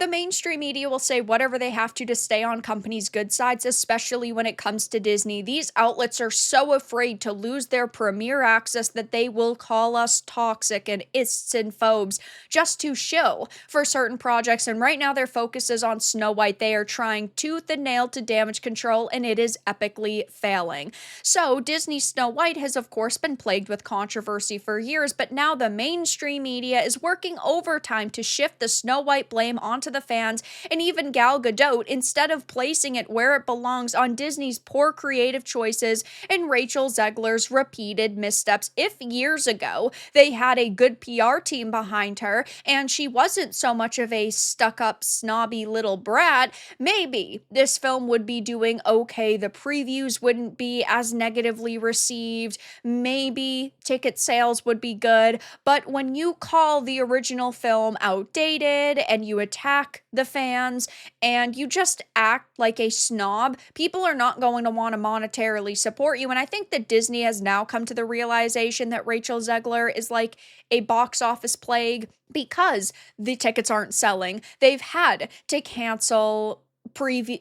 the mainstream media will say whatever they have to stay on companies' good sides, especially when it comes to Disney. These outlets are so afraid to lose their premier access that they will call us toxic and ists and phobes just to shill for certain projects. And right now, their focus is on Snow White. They are trying tooth and nail to damage control, and it is epically failing. So, Disney's Snow White has, of course, been plagued with controversy for years, but now the mainstream media is working overtime to shift the Snow White blame onto the fans and even Gal Gadot instead of placing it where it belongs on Disney's poor creative choices and Rachel Zegler's repeated missteps. If years ago they had a good PR team behind her and she wasn't so much of a stuck-up, snobby little brat, maybe this film would be doing okay. The previews wouldn't be as negatively received. Maybe ticket sales would be good. But when you call the original film outdated and you attack the fans and you just act like a snob, people are not going to want to monetarily support you. And I think that Disney has now come to the realization that Rachel Zegler is like a box office plague because the tickets aren't selling. They've had to cancel preview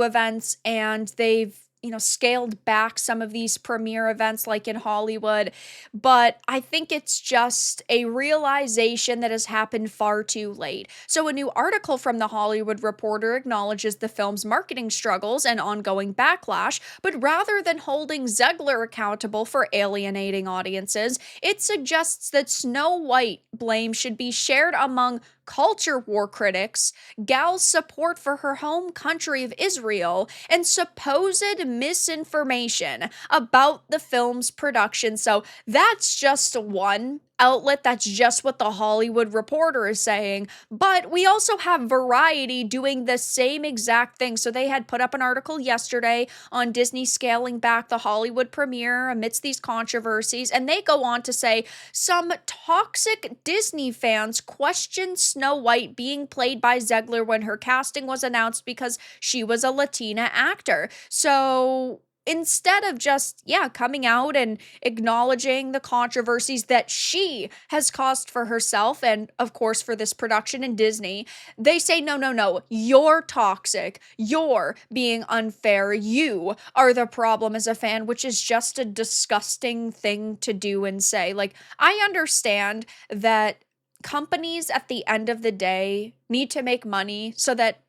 events, and they've scaled back some of these premiere events like in Hollywood. But I think it's just a realization that has happened far too late. So a new article from The Hollywood Reporter acknowledges the film's marketing struggles and ongoing backlash, but rather than holding Zegler accountable for alienating audiences, it suggests that Snow White blame should be shared among culture war critics, Gal's support for her home country of Israel, and supposed misinformation about the film's production. So that's just one outlet. That's just what the Hollywood Reporter is saying. But we also have Variety doing the same exact thing. So they had put up an article yesterday on Disney scaling back the Hollywood premiere amidst these controversies. And they go on to say some toxic Disney fans questioned Snow White being played by Zegler when her casting was announced because she was a Latina actor. So instead of just, coming out and acknowledging the controversies that she has caused for herself and, of course, for this production in Disney, they say, no, you're toxic. You're being unfair. You are the problem as a fan, which is just a disgusting thing to do and say. Like, I understand that companies at the end of the day need to make money so that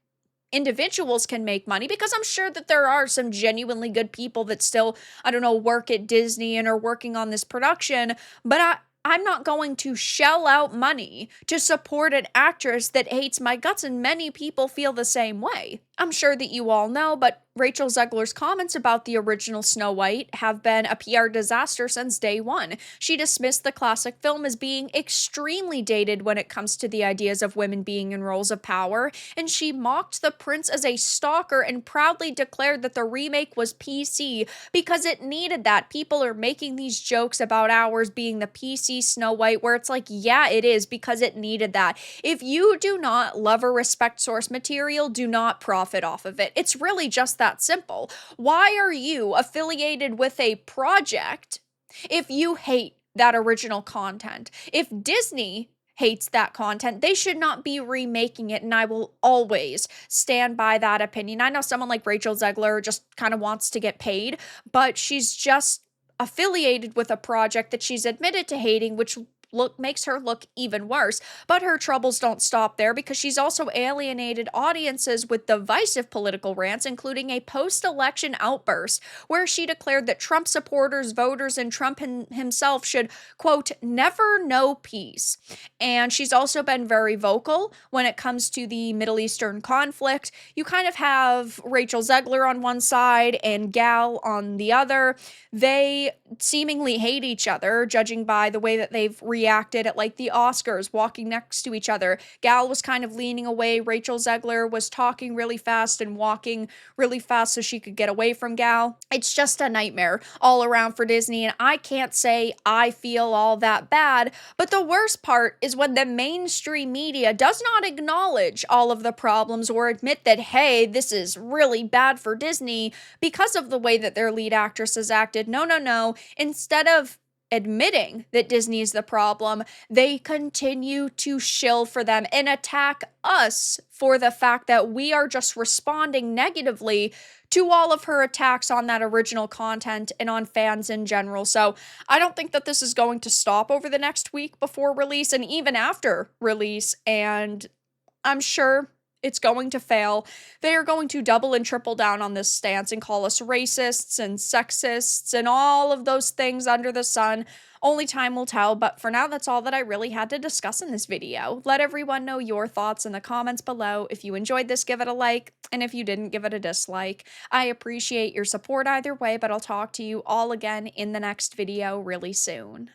individuals can make money, because I'm sure that there are some genuinely good people that still, work at Disney and are working on this production, but I'm not going to shell out money to support an actress that hates my guts, and many people feel the same way. I'm sure that you all know, but Rachel Zegler's comments about the original Snow White have been a PR disaster since day one. She dismissed the classic film as being extremely dated when it comes to the ideas of women being in roles of power, and she mocked the prince as a stalker and proudly declared that the remake was PC because it needed that. People are making these jokes about ours being the PC Snow White, where it's like, yeah, it is, because it needed that. If you do not love or respect source material, do not profit off of it. It's really just that simple. Why are you affiliated with a project if you hate that original content? If Disney hates that content, they should not be remaking it, and I will always stand by that opinion. I know someone like Rachel Zegler just kind of wants to get paid, but she's just affiliated with a project that she's admitted to hating, which makes her look even worse. But her troubles don't stop there, because she's also alienated audiences with divisive political rants, including a post-election outburst where she declared that Trump supporters, voters, and Trump himself should, quote, never know peace. And she's also been very vocal when it comes to the Middle Eastern conflict. You kind of have Rachel Zegler on one side and Gal on the other. They seemingly hate each other, judging by the way that they've reacted at like the Oscars, walking next to each other. Gal was kind of leaning away. Rachel Zegler was talking really fast and walking really fast so she could get away from Gal. It's just a nightmare all around for Disney, and I can't say I feel all that bad. But the worst part is when the mainstream media does not acknowledge all of the problems or admit that, hey, this is really bad for Disney because of the way that their lead actress has acted. No. Instead of admitting that Disney's the problem, they continue to shill for them and attack us for the fact that we are just responding negatively to all of her attacks on that original content and on fans in general. So I don't think that this is going to stop over the next week before release and even after release. And I'm sure it's going to fail. They are going to double and triple down on this stance and call us racists and sexists and all of those things under the sun. Only time will tell, but for now, that's all that I really had to discuss in this video. Let everyone know your thoughts in the comments below. If you enjoyed this, give it a like, and if you didn't, give it a dislike. I appreciate your support either way, but I'll talk to you all again in the next video really soon.